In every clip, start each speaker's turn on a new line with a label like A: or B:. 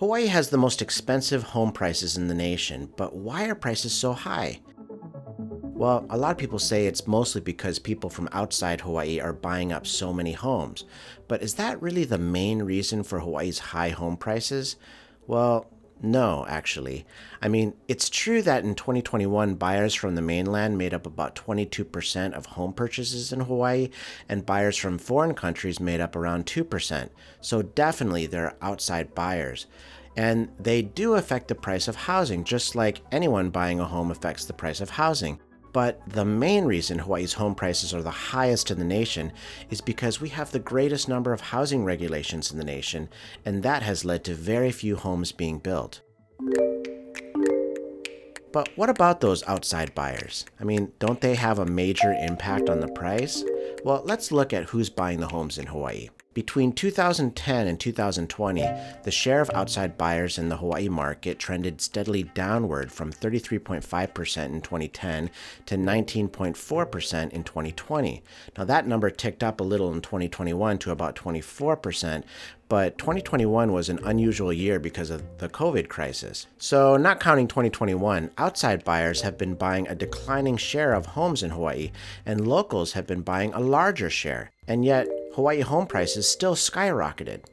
A: Hawaii has the most expensive home prices in the nation, but why are prices so high? Well, a lot of people say it's mostly because people from outside Hawaii are buying up so many homes. But is that really the main reason for Hawaii's high home prices? Well, no, actually. I mean, it's true that in 2021, buyers from the mainland made up about 22% of home purchases in Hawaii, and buyers from foreign countries made up around 2%. So definitely there are outside buyers. And they do affect the price of housing, just like anyone buying a home affects the price of housing. But the main reason Hawaii's home prices are the highest in the nation is because we have the greatest number of housing regulations in the nation, and that has led to very few homes being built. But what about those outside buyers? I mean, don't they have a major impact on the price? Well, let's look at who's buying the homes in Hawaii. Between 2010 and 2020, the share of outside buyers in the Hawaii market trended steadily downward from 33.5% in 2010 to 19.4% in 2020. Now, that number ticked up a little in 2021 to about 24%, but 2021 was an unusual year because of the COVID crisis. So, not counting 2021, outside buyers have been buying a declining share of homes in Hawaii, and locals have been buying a larger share. And yet, Hawaii home prices still skyrocketed.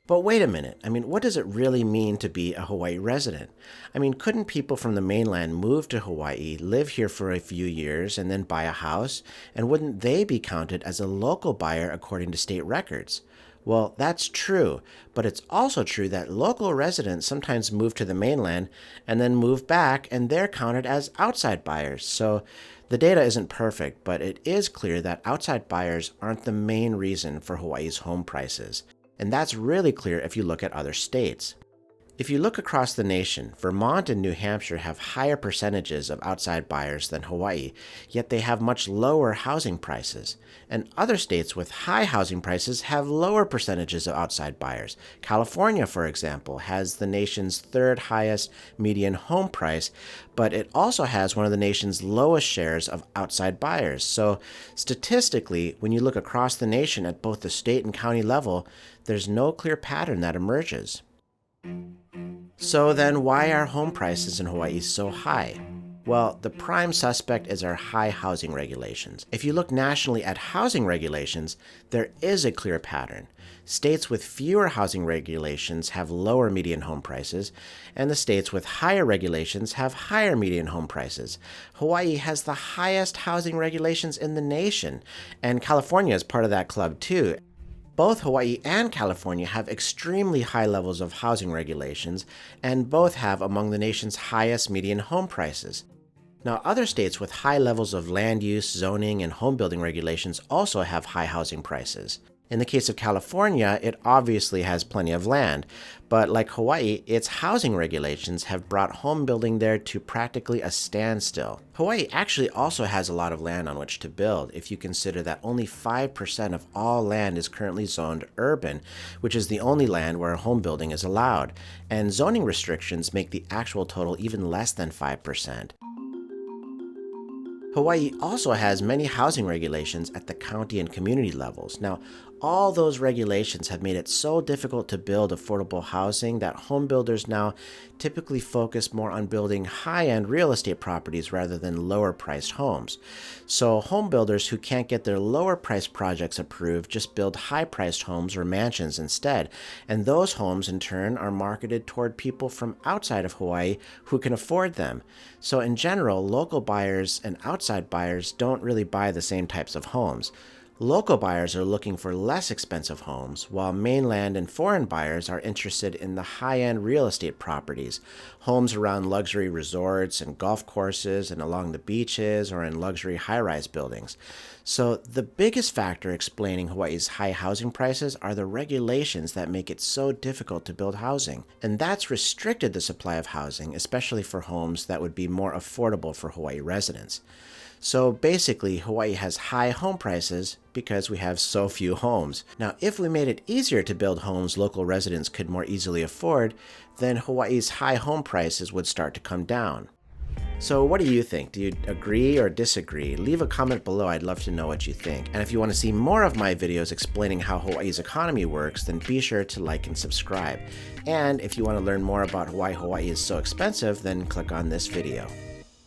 A: But wait a minute, I mean, what does it really mean to be a Hawaii resident? I mean, couldn't people from the mainland move to Hawaii, live here for a few years, and then buy a house? And wouldn't they be counted as a local buyer according to state records? Well, that's true, but it's also true that local residents sometimes move to the mainland and then move back, and they're counted as outside buyers. So the data isn't perfect, but it is clear that outside buyers aren't the main reason for Hawaii's home prices. And that's really clear if you look at other states. If you look across the nation, Vermont and New Hampshire have higher percentages of outside buyers than Hawaii, yet they have much lower housing prices. And other states with high housing prices have lower percentages of outside buyers. California, for example, has the nation's third highest median home price, but it also has one of the nation's lowest shares of outside buyers. So statistically, when you look across the nation at both the state and county level, there's no clear pattern that emerges. So then, why are home prices in Hawaii so high? Well, the prime suspect is our high housing regulations. If you look nationally at housing regulations, there is a clear pattern. States with fewer housing regulations have lower median home prices, and the states with higher regulations have higher median home prices. Hawaii has the highest housing regulations in the nation, and California is part of that club too. Both Hawaii and California have extremely high levels of housing regulations, and both have among the nation's highest median home prices. Now, other states with high levels of land use, zoning, and home building regulations also have high housing prices. In the case of California, it obviously has plenty of land, but like Hawaii, its housing regulations have brought home building there to practically a standstill. Hawaii actually also has a lot of land on which to build, if you consider that only 5% of all land is currently zoned urban, which is the only land where home building is allowed, and zoning restrictions make the actual total even less than 5%. Hawaii also has many housing regulations at the county and community levels. Now, all those regulations have made it so difficult to build affordable housing that home builders now typically focus more on building high-end real estate properties rather than lower-priced homes. So home builders who can't get their lower-priced projects approved just build high-priced homes or mansions instead, and those homes in turn are marketed toward people from outside of Hawaii who can afford them. So in general, local buyers and outside buyers don't really buy the same types of homes. Local buyers are looking for less expensive homes, while mainland and foreign buyers are interested in the high-end real estate properties, homes around luxury resorts and golf courses and along the beaches or in luxury high-rise buildings. So the biggest factor explaining Hawaii's high housing prices are the regulations that make it so difficult to build housing. And that's restricted the supply of housing, especially for homes that would be more affordable for Hawaii residents. So basically, Hawaii has high home prices because we have so few homes. Now, if we made it easier to build homes local residents could more easily afford, then Hawaii's high home prices would start to come down. So what do you think? Do you agree or disagree? Leave a comment below, I'd love to know what you think. And if you want to see more of my videos explaining how Hawaii's economy works, then be sure to like and subscribe. And if you want to learn more about why Hawaii is so expensive, then click on this video.